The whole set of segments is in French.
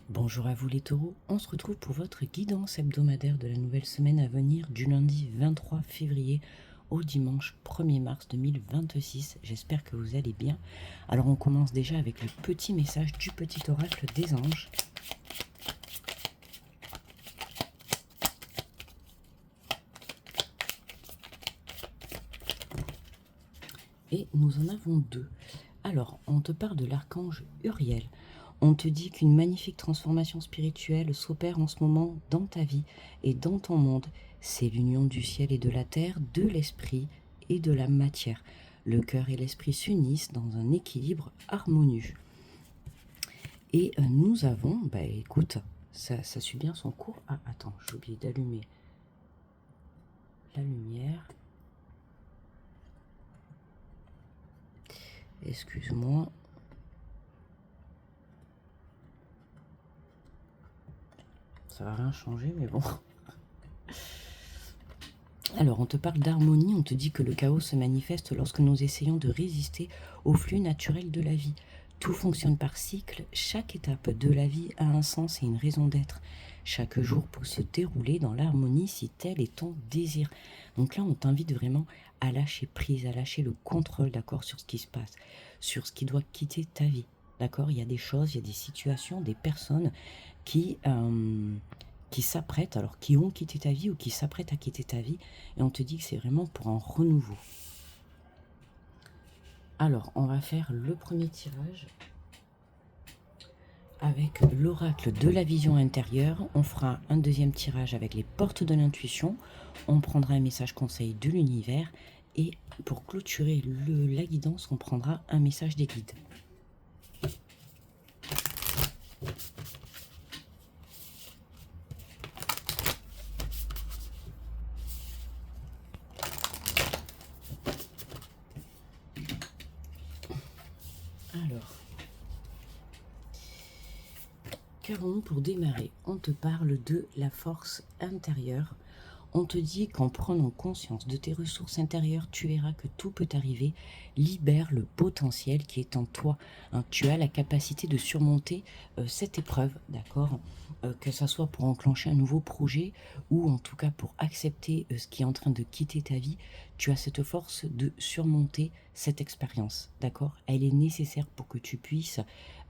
Bonjour à vous les taureaux, on se retrouve pour votre guidance hebdomadaire de la nouvelle semaine à venir du lundi 23 février au dimanche 1er mars 2026. J'espère que vous allez bien. Alors on commence déjà avec le petit message du petit oracle des anges. Et nous en avons deux. Alors, on te parle de l'archange Uriel. On te dit qu'une magnifique transformation spirituelle s'opère en ce moment dans ta vie et dans ton monde. C'est l'union du ciel et de la terre, de l'esprit et de la matière. Le cœur et l'esprit s'unissent dans un équilibre harmonieux. Et nous avons, écoute, ça suit bien son cours. Ah, attends, j'ai oublié d'allumer la lumière. Excuse-moi. Ça va rien changer, mais bon. Alors, on te parle d'harmonie, on te dit que le chaos se manifeste lorsque nous essayons de résister au flux naturel de la vie. Tout fonctionne par cycle, chaque étape de la vie a un sens et une raison d'être. Chaque jour peut se dérouler dans l'harmonie si tel est ton désir. Donc là, on t'invite vraiment à lâcher prise, à lâcher le contrôle, d'accord, sur ce qui se passe, sur ce qui doit quitter ta vie, d'accord. Il y a des choses, il y a des situations, des personnes qui s'apprêtent, alors qui ont quitté ta vie ou qui s'apprêtent à quitter ta vie, et on te dit que c'est vraiment pour un renouveau. Alors, on va faire le premier tirage avec l'oracle de la vision intérieure. On fera un deuxième tirage avec les portes de l'intuition. On prendra un message conseil de l'univers. Et pour clôturer la guidance, on prendra un message des guides. Alors, Caron, pour démarrer, on te parle de la force intérieure. On te dit qu'en prenant conscience de tes ressources intérieures, tu verras que tout peut arriver. Libère le potentiel qui est en toi. Hein, tu as la capacité de surmonter cette épreuve, d'accord, que ça soit pour enclencher un nouveau projet ou en tout cas pour accepter ce qui est en train de quitter ta vie. Tu as cette force de surmonter cette expérience, d'accord. Elle est nécessaire pour que tu puisses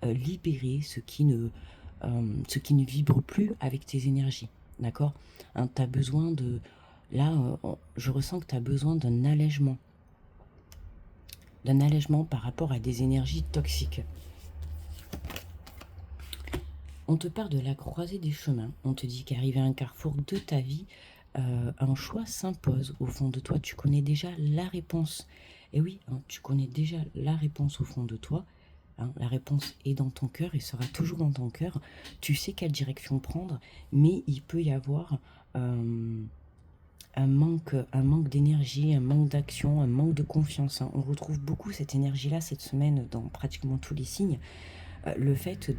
libérer ce qui ne vibre plus avec tes énergies. D'accord, hein, tu as besoin de... Là, je ressens que tu as besoin d'un allègement. D'un allègement par rapport à des énergies toxiques. On te parle de la croisée des chemins. On te dit qu'arrivé à un carrefour de ta vie, un choix s'impose. Au fond de toi, tu connais déjà la réponse. Et oui, hein, tu connais déjà la réponse au fond de toi. Hein, la réponse est dans ton cœur et sera toujours dans ton cœur. Tu sais quelle direction prendre, mais il peut y avoir un manque d'énergie, un manque d'action, un manque de confiance. Hein. On retrouve beaucoup cette énergie-là cette semaine dans pratiquement tous les signes. Le fait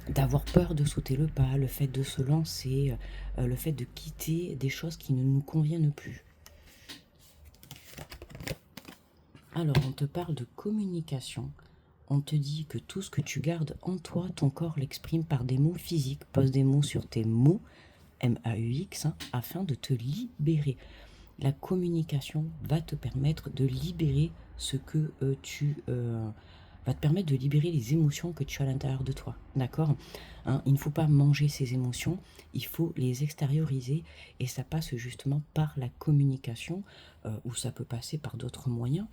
d'avoir peur de sauter le pas, le fait de se lancer, le fait de quitter des choses qui ne nous conviennent plus. Alors, on te parle de communication. On te dit que tout ce que tu gardes en toi, ton corps l'exprime par des mots physiques. Pose des mots sur tes mots, M-A-U-X, hein, afin de te libérer. La communication va te permettre de libérer ce que va te permettre de libérer les émotions que tu as à l'intérieur de toi, d'accord, hein. Il ne faut pas manger ces émotions, il faut les extérioriser, et ça passe justement par la communication, ou ça peut passer par d'autres moyens.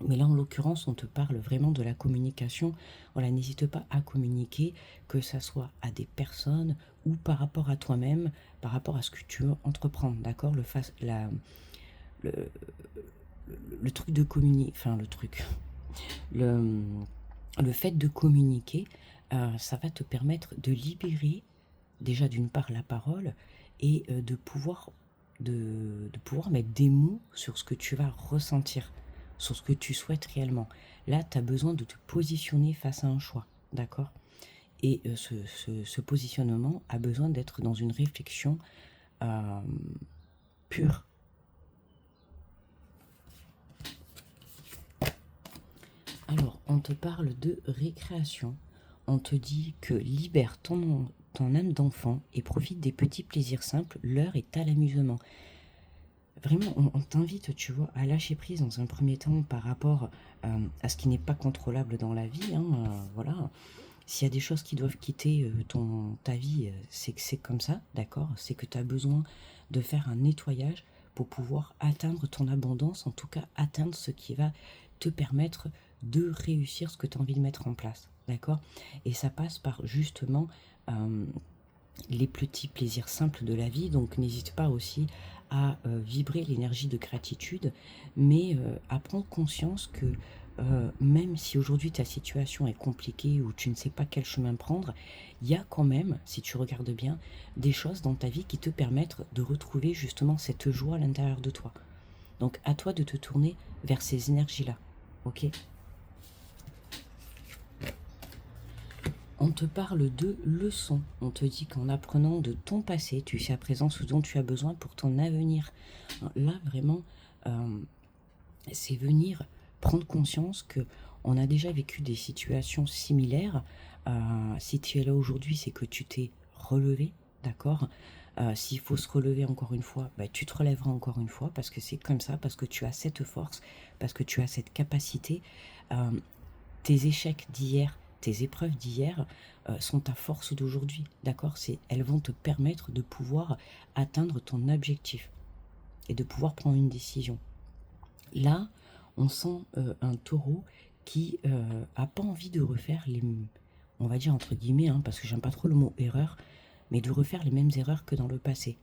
Mais là, en l'occurrence, on te parle vraiment de la communication. Voilà, n'hésite pas à communiquer, que ça soit à des personnes ou par rapport à toi-même, par rapport à ce que tu veux entreprendre, d'accord. Le, le truc de communiquer, enfin le fait de communiquer, ça va te permettre de libérer déjà d'une part la parole et de pouvoir mettre des mots sur ce que tu vas ressentir, sur ce que tu souhaites réellement. Là, tu as besoin de te positionner face à un choix, d'accord. Et ce positionnement a besoin d'être dans une réflexion pure. Alors, on te parle de récréation. on te dit que libère ton âme d'enfant et profite des petits plaisirs simples, l'heure est à l'amusement. Vraiment, on t'invite, tu vois, à lâcher prise dans un premier temps par rapport à ce qui n'est pas contrôlable dans la vie, hein, voilà. S'il y a des choses qui doivent quitter ta vie, c'est que c'est comme ça, d'accord? C'est que tu as besoin de faire un nettoyage pour pouvoir atteindre ton abondance, en tout cas atteindre ce qui va te permettre de réussir ce que tu as envie de mettre en place, d'accord? Et ça passe par justement les petits plaisirs simples de la vie, donc n'hésite pas aussi à vibrer l'énergie de gratitude, mais à prendre conscience que même si aujourd'hui ta situation est compliquée ou tu ne sais pas quel chemin prendre, il y a quand même, si tu regardes bien, des choses dans ta vie qui te permettent de retrouver justement cette joie à l'intérieur de toi. Donc à toi de te tourner vers ces énergies-là, ok? On te parle de leçons. On te dit qu'en apprenant de ton passé, tu sais à présent ce dont tu as besoin pour ton avenir. Là, vraiment, c'est venir prendre conscience que on a déjà vécu des situations similaires. Si tu es là aujourd'hui, c'est que tu t'es relevé, d'accord? S'il faut se relever encore une fois, bah, tu te relèveras encore une fois parce que c'est comme ça, parce que tu as cette force, parce que tu as cette capacité. Tes échecs d'hier, tes épreuves d'hier sont ta force d'aujourd'hui, d'accord? Elles vont te permettre de pouvoir atteindre ton objectif et de pouvoir prendre une décision. Là, on sent un taureau qui a pas envie de refaire les, on va dire entre guillemets, hein, parce que j'aime pas trop le mot erreur, mais de refaire les mêmes erreurs que dans le passé.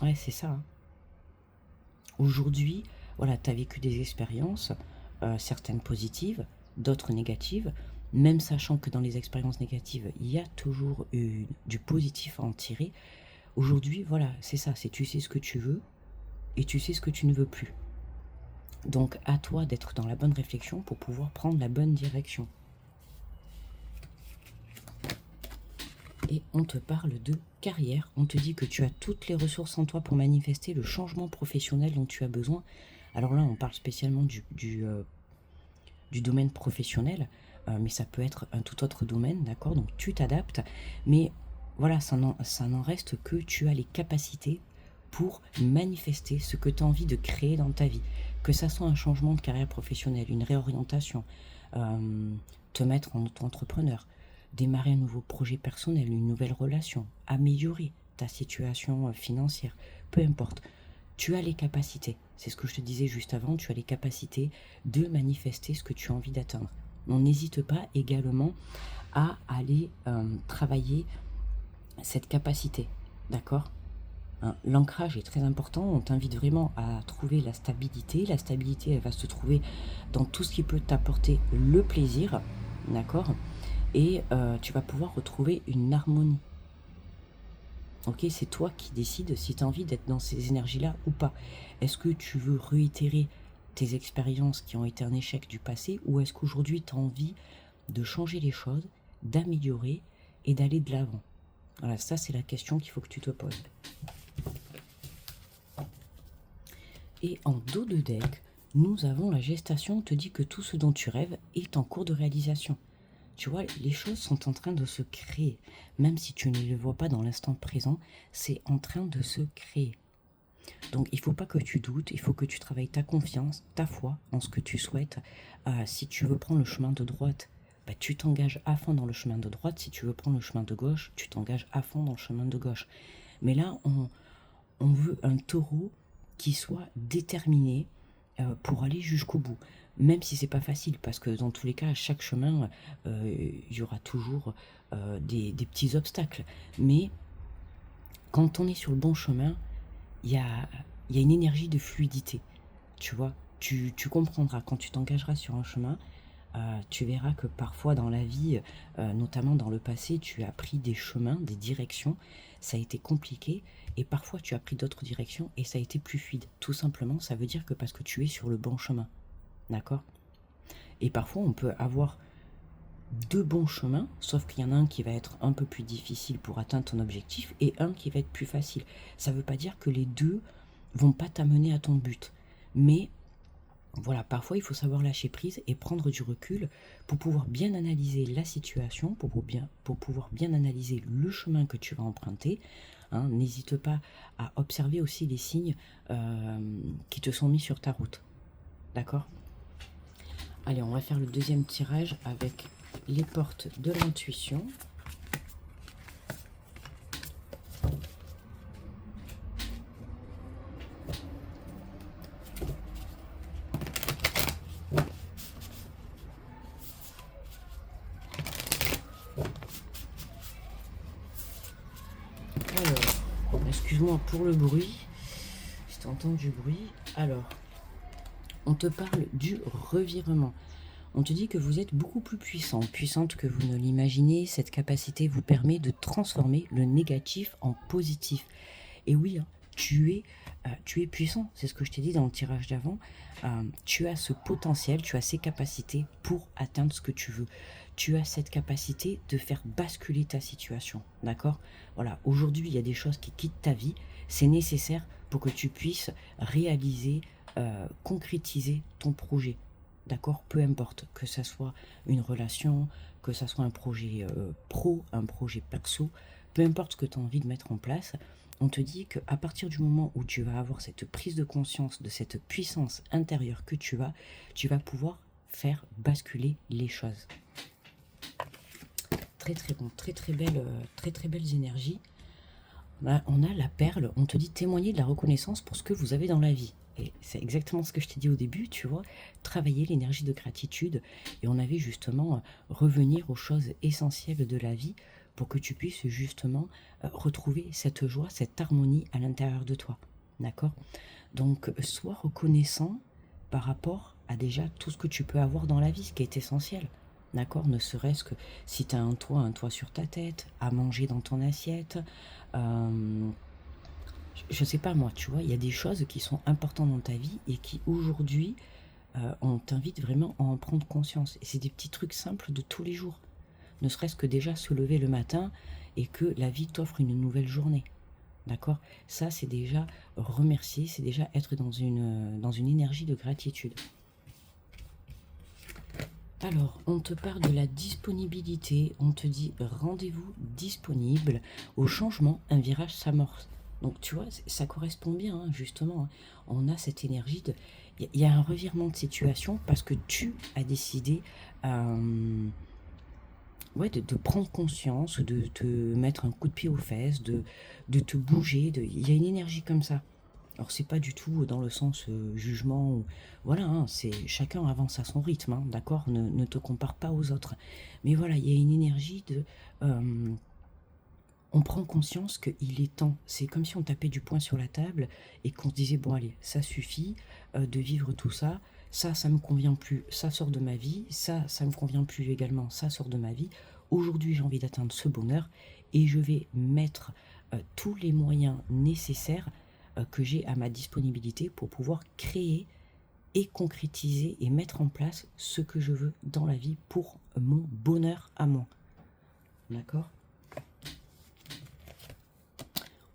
Ouais, c'est ça. Hein. Aujourd'hui, voilà, tu as vécu des expériences, certaines positives, d'autres négatives, même sachant que dans les expériences négatives, il y a toujours du positif à en tirer. Aujourd'hui, voilà, c'est ça, c'est tu sais ce que tu veux et tu sais ce que tu ne veux plus. Donc à toi d'être dans la bonne réflexion pour pouvoir prendre la bonne direction. Et on te parle de carrière, on te dit que tu as toutes les ressources en toi pour manifester le changement professionnel dont tu as besoin. Alors là, on parle spécialement du domaine professionnel, mais ça peut être un tout autre domaine, d'accord? Donc tu t'adaptes, mais voilà, ça n'en reste que tu as les capacités pour manifester ce que tu as envie de créer dans ta vie. Que ça soit un changement de carrière professionnelle, une réorientation, te mettre en auto-entrepreneur, démarrer un nouveau projet personnel, une nouvelle relation, améliorer ta situation financière, peu importe. Tu as les capacités, c'est ce que je te disais juste avant, tu as les capacités de manifester ce que tu as envie d'atteindre. On n'hésite pas également à aller travailler cette capacité, d'accord? Hein, l'ancrage est très important, on t'invite vraiment à trouver la stabilité. La stabilité, elle va se trouver dans tout ce qui peut t'apporter le plaisir, d'accord? Et tu vas pouvoir retrouver une harmonie. Ok, c'est toi qui décides si tu as envie d'être dans ces énergies-là ou pas. Est-ce que tu veux réitérer tes expériences qui ont été un échec du passé ou est-ce qu'aujourd'hui tu as envie de changer les choses, d'améliorer et d'aller de l'avant? Voilà, ça c'est la question qu'il faut que tu te poses. Et en dos de deck, nous avons la gestation. On te dit que tout ce dont tu rêves est en cours de réalisation. Tu vois, les choses sont en train de se créer. Même si tu ne les vois pas dans l'instant présent, c'est en train de se créer. Donc il ne faut pas que tu doutes, il faut que tu travailles ta confiance, ta foi en ce que tu souhaites. Si tu veux prendre le chemin de droite, bah, tu t'engages à fond dans le chemin de droite. Si tu veux prendre le chemin de gauche, tu t'engages à fond dans le chemin de gauche. Mais là, on veut un taureau qui soit déterminé pour aller jusqu'au bout. Même si c'est pas facile, parce que dans tous les cas, à chaque chemin, il y aura toujours des petits obstacles. Mais quand on est sur le bon chemin, il y a une énergie de fluidité. Tu vois, tu comprendras quand tu t'engageras sur un chemin. Tu verras que parfois dans la vie, notamment dans le passé, tu as pris des chemins, des directions, ça a été compliqué, et parfois tu as pris d'autres directions et ça a été plus fluide. Tout simplement, ça veut dire que parce que tu es sur le bon chemin, d'accord? Et parfois on peut avoir deux bons chemins, sauf qu'il y en a un qui va être un peu plus difficile pour atteindre ton objectif et un qui va être plus facile. Ça ne veut pas dire que les deux vont pas t'amener à ton but, mais Voilà, parfois il faut savoir lâcher prise et prendre du recul pour pouvoir bien analyser la situation, pour pouvoir bien analyser le chemin que tu vas emprunter. Hein. N'hésite pas à observer aussi les signes qui te sont mis sur ta route. D'accord? Allez, on va faire le deuxième tirage avec les portes de l'intuition. Alors, excuse-moi pour le bruit, si tu entends du bruit. Alors, on te parle du revirement. On te dit que vous êtes beaucoup plus puissante que vous ne l'imaginez. Cette capacité vous permet de transformer le négatif en positif. Et oui, hein, tu es puissant, c'est ce que je t'ai dit dans le tirage d'avant. Tu as ce potentiel, tu as ces capacités pour atteindre ce que tu veux. Tu as cette capacité de faire basculer ta situation, d'accord? Voilà, aujourd'hui, il y a des choses qui quittent ta vie. C'est nécessaire pour que tu puisses réaliser, concrétiser ton projet. D'accord? Peu importe, que ça soit une relation, que ça soit un projet pro, un projet perso, peu importe ce que tu as envie de mettre en place, on te dit qu'à partir du moment où tu vas avoir cette prise de conscience de cette puissance intérieure que tu vas pouvoir faire basculer les choses. Très très bon, très très belles énergies. On a la perle, on te dit témoigner de la reconnaissance pour ce que vous avez dans la vie. Et c'est exactement ce que je t'ai dit au début, tu vois, travailler l'énergie de gratitude. Et on avait justement revenir aux choses essentielles de la vie pour que tu puisses justement retrouver cette joie, cette harmonie à l'intérieur de toi. D'accord? Donc, sois reconnaissant par rapport à déjà tout ce que tu peux avoir dans la vie, ce qui est essentiel. D'accord? Ne serait-ce que si tu as un toit sur ta tête, à manger dans ton assiette. Je sais pas moi, tu vois, il y a des choses qui sont importantes dans ta vie et qui aujourd'hui, on t'invite vraiment à en prendre conscience. Et c'est des petits trucs simples de tous les jours. Ne serait-ce que déjà se lever le matin et que la vie t'offre une nouvelle journée. D'accord? Ça, c'est déjà remercier, c'est déjà être dans une énergie de gratitude. Alors, on te parle de la disponibilité, on te dit rendez-vous disponible, au changement, un virage s'amorce. Donc tu vois, ça correspond bien, hein, justement. Hein. On a cette énergie de... Il y a un revirement de situation parce que tu as décidé ouais, de prendre conscience, de te mettre un coup de pied aux fesses, de te bouger. Il y a une énergie comme ça. Alors c'est pas du tout dans le sens jugement, ou, voilà, hein, c'est chacun avance à son rythme, hein, d'accord, ne te compare pas aux autres. Mais voilà, il y a une énergie de... on prend conscience qu'il est temps, c'est comme si on tapait du poing sur la table et qu'on se disait, bon allez, ça suffit de vivre tout ça, ça me convient plus, ça sort de ma vie, ça me convient plus également, ça sort de ma vie. Aujourd'hui j'ai envie d'atteindre ce bonheur et je vais mettre tous les moyens nécessaires que j'ai à ma disponibilité pour pouvoir créer et concrétiser et mettre en place ce que je veux dans la vie pour mon bonheur à moi. D'accord?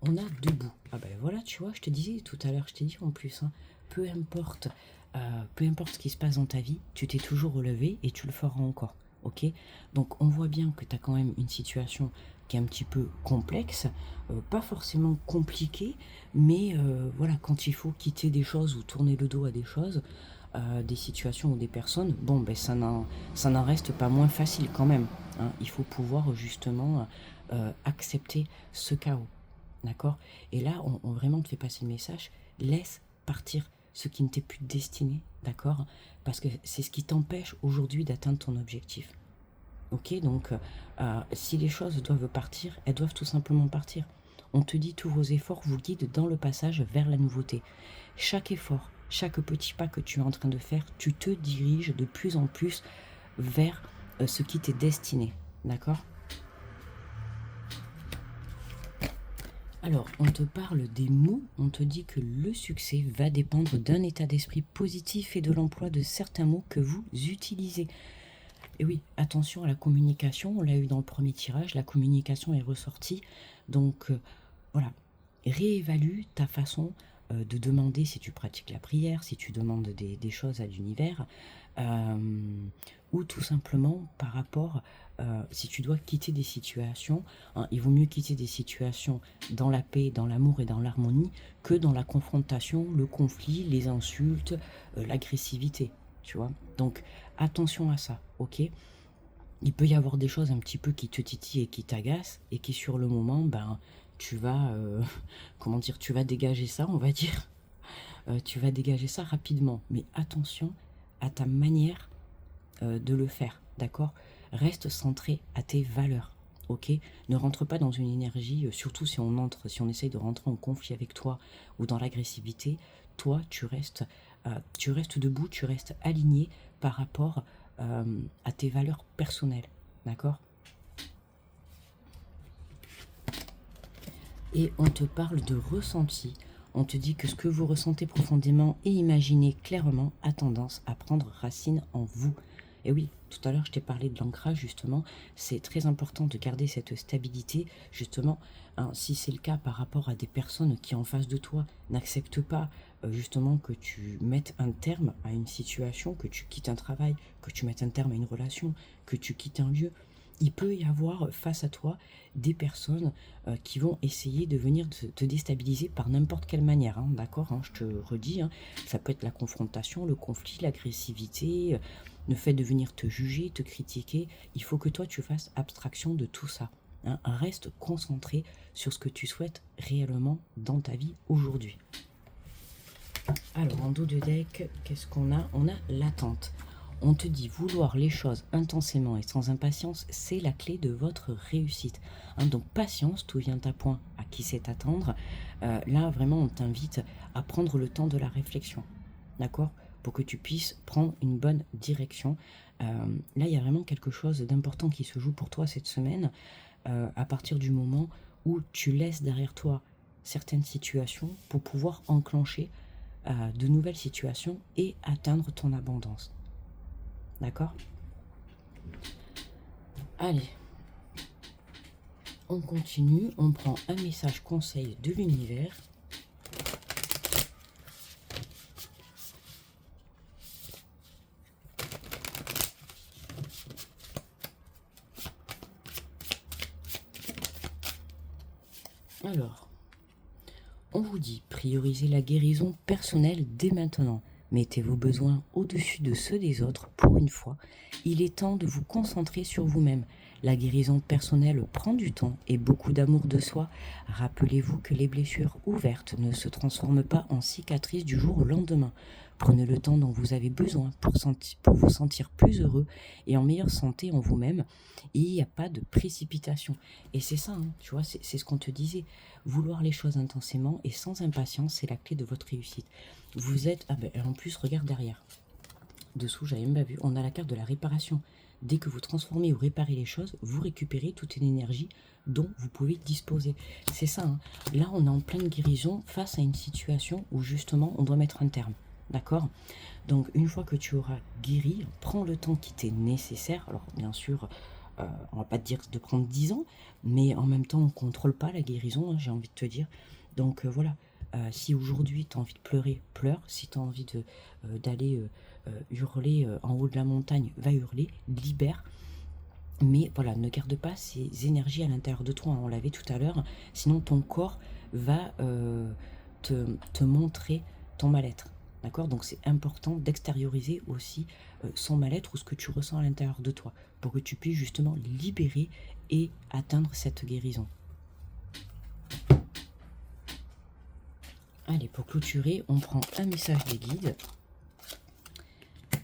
On a debout. Ah ben voilà, tu vois, je te disais tout à l'heure, je t'ai dit en plus, hein, peu importe ce qui se passe dans ta vie, tu t'es toujours relevé et tu le feras encore. Ok? Donc on voit bien que tu as quand même une situation qui est un petit peu complexe, pas forcément compliquée, mais voilà, quand il faut quitter des choses ou tourner le dos à des choses, des situations ou des personnes, bon ben ça n'en reste pas moins facile quand même. Hein. Il faut pouvoir justement accepter ce chaos. D'accord? Et là, on vraiment te fait passer le message, laisse partir ce qui ne t'est plus destiné, d'accord? Parce que c'est ce qui t'empêche aujourd'hui d'atteindre ton objectif. Ok? Donc, si les choses doivent partir, elles doivent tout simplement partir. On te dit, tous vos efforts vous guident dans le passage vers la nouveauté. Chaque effort, chaque petit pas que tu es en train de faire, tu te diriges de plus en plus vers ce qui t'est destiné, d'accord? Alors, on te parle des mots, on te dit que le succès va dépendre d'un état d'esprit positif et de l'emploi de certains mots que vous utilisez. Et oui, attention à la communication, on l'a eu dans le premier tirage, la communication est ressortie. Donc, voilà, réévalue ta façon de demander si tu pratiques la prière, si tu demandes des choses à l'univers, ou tout simplement par rapport, si tu dois quitter des situations, hein, il vaut mieux quitter des situations dans la paix, dans l'amour et dans l'harmonie, que dans la confrontation, le conflit, les insultes, l'agressivité, tu vois. Donc attention à ça, ok? Il peut y avoir des choses un petit peu qui te titillent et qui t'agacent, et qui sur le moment, ben, tu vas, comment dire, tu vas dégager ça, on va dire. Tu vas dégager ça rapidement. Mais attention à ta manière de le faire, d'accord? Reste centré à tes valeurs, ok? Ne rentre pas dans une énergie, surtout si on essaye de rentrer en conflit avec toi ou dans l'agressivité. Toi, tu restes debout, tu restes aligné par rapport à tes valeurs personnelles, d'accord? Et on te parle de ressenti. On te dit que ce que vous ressentez profondément et imaginez clairement a tendance à prendre racine en vous. Et oui, tout à l'heure je t'ai parlé de l'ancrage justement, c'est très important de garder cette stabilité justement, hein, si c'est le cas par rapport à des personnes qui en face de toi n'acceptent pas justement que tu mettes un terme à une situation, que tu quittes un travail, que tu mettes un terme à une relation, que tu quittes un lieu. Il peut y avoir face à toi des personnes qui vont essayer de venir te déstabiliser par n'importe quelle manière, hein, d'accord, hein, je te redis, hein, ça peut être la confrontation, le conflit, l'agressivité, le fait de venir te juger, te critiquer. Il faut que toi tu fasses abstraction de tout ça, hein. Reste concentré sur ce que tu souhaites réellement dans ta vie aujourd'hui. Alors en dos de deck, qu'est-ce qu'on a? On a l'attente. On te dit vouloir les choses intensément et sans impatience, c'est la clé de votre réussite, hein. Donc patience, tout vient à point à qui sait attendre. Là, vraiment, on t'invite à prendre le temps de la réflexion, d'accord? Pour que tu puisses prendre une bonne direction. Là, il y a vraiment quelque chose d'important qui se joue pour toi cette semaine, à partir du moment où tu laisses derrière toi certaines situations pour pouvoir enclencher de nouvelles situations et atteindre ton abondance. D'accord? Allez, on continue, on prend un message conseil de l'univers. Alors, on vous dit, priorisez la guérison personnelle dès maintenant. Mettez vos besoins au-dessus de ceux des autres pour une fois. Il est temps de vous concentrer sur vous-même. La guérison personnelle prend du temps et beaucoup d'amour de soi. Rappelez-vous que les blessures ouvertes ne se transforment pas en cicatrices du jour au lendemain. Prenez le temps dont vous avez besoin pour vous sentir plus heureux et en meilleure santé en vous-même. Et il n'y a pas de précipitation. Et c'est ça, hein, tu vois, c'est ce qu'on te disait. Vouloir les choses intensément et sans impatience, c'est la clé de votre réussite. Vous êtes... Ah ben, en plus, regarde derrière. Dessous, j'avais même pas vu, on a la carte de la réparation. Dès que vous transformez ou réparez les choses, vous récupérez toute une énergie dont vous pouvez disposer. C'est ça, hein. Là, on est en pleine guérison face à une situation où justement, on doit mettre un terme. D'accord? Donc, une fois que tu auras guéri, prends le temps qui t'est nécessaire. Alors, bien sûr, on va pas te dire de prendre 10 ans, mais en même temps, on ne contrôle pas la guérison, hein, j'ai envie de te dire. Donc, voilà. Si aujourd'hui tu as envie de pleurer, pleure. Si tu as envie d'aller hurler en haut de la montagne, va hurler, libère. Mais voilà, ne garde pas ces énergies à l'intérieur de toi, hein, on l'avait tout à l'heure. Sinon, ton corps va te montrer ton mal-être. D'accord? Donc, c'est important d'extérioriser aussi son mal-être ou ce que tu ressens à l'intérieur de toi pour que tu puisses justement libérer et atteindre cette guérison. Allez, pour clôturer, on prend un message des guides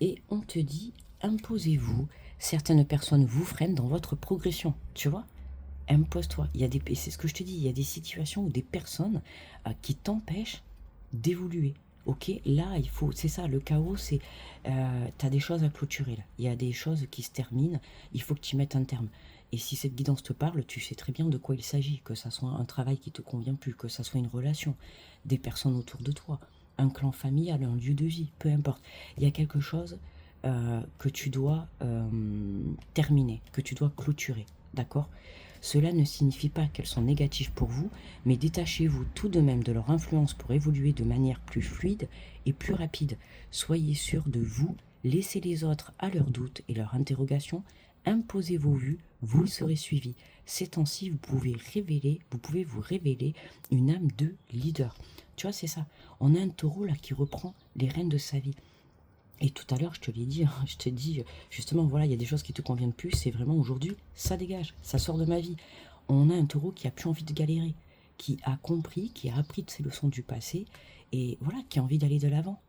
et on te dit, imposez-vous, certaines personnes vous freinent dans votre progression, tu vois? Impose-toi. C'est ce que je te dis, il y a des situations ou des personnes qui t'empêchent d'évoluer. Ok, là, c'est ça, le chaos, c'est, t'as des choses à clôturer là. Il y a des choses qui se terminent, il faut que tu y mettes un terme. Et si cette guidance te parle, tu sais très bien de quoi il s'agit, que ça soit un travail qui te convient plus, que ça soit une relation, des personnes autour de toi, un clan familial, un lieu de vie, peu importe. Il y a quelque chose que tu dois terminer, que tu dois clôturer, d'accord? Cela ne signifie pas qu'elles sont négatives pour vous, mais détachez-vous tout de même de leur influence pour évoluer de manière plus fluide et plus rapide. Soyez sûr de vous, laissez les autres à leurs doutes et leurs interrogations, imposez vos vues, vous serez suivi. Ces temps-ci, vous pouvez vous révéler une âme de leader. Tu vois, c'est ça. On a un taureau là qui reprend les rênes de sa vie. Et tout à l'heure, je te l'ai dit, je te dis, justement, voilà, il y a des choses qui te conviennent plus, c'est vraiment aujourd'hui, ça dégage, ça sort de ma vie. On a un taureau qui a plus envie de galérer, qui a compris, qui a appris de ses leçons du passé, et voilà, qui a envie d'aller de l'avant,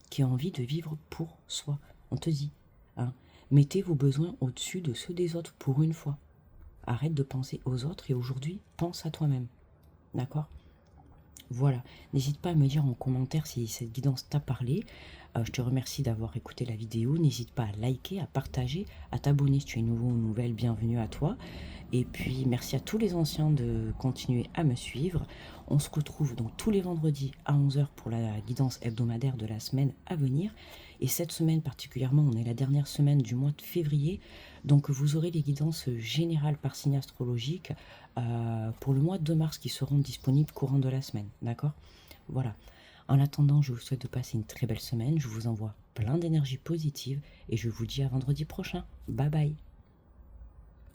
qui a envie de vivre pour soi. On te dit, hein, mettez vos besoins au-dessus de ceux des autres pour une fois. Arrête de penser aux autres et aujourd'hui, pense à toi-même. D'accord ? Voilà, n'hésite pas à me dire en commentaire si cette guidance t'a parlé. Je te remercie d'avoir écouté la vidéo. N'hésite pas à liker, à partager, à t'abonner si tu es nouveau ou nouvelle. Bienvenue à toi. Et puis merci à tous les anciens de continuer à me suivre. On se retrouve donc tous les vendredis à 11 h pour la guidance hebdomadaire de la semaine à venir. Et cette semaine particulièrement, on est la dernière semaine du mois de février. Donc vous aurez les guidances générales par signe astrologique pour le mois de mars qui seront disponibles courant de la semaine. D'accord ? Voilà. En attendant, je vous souhaite de passer une très belle semaine. Je vous envoie plein d'énergie positive et je vous dis à vendredi prochain. Bye bye.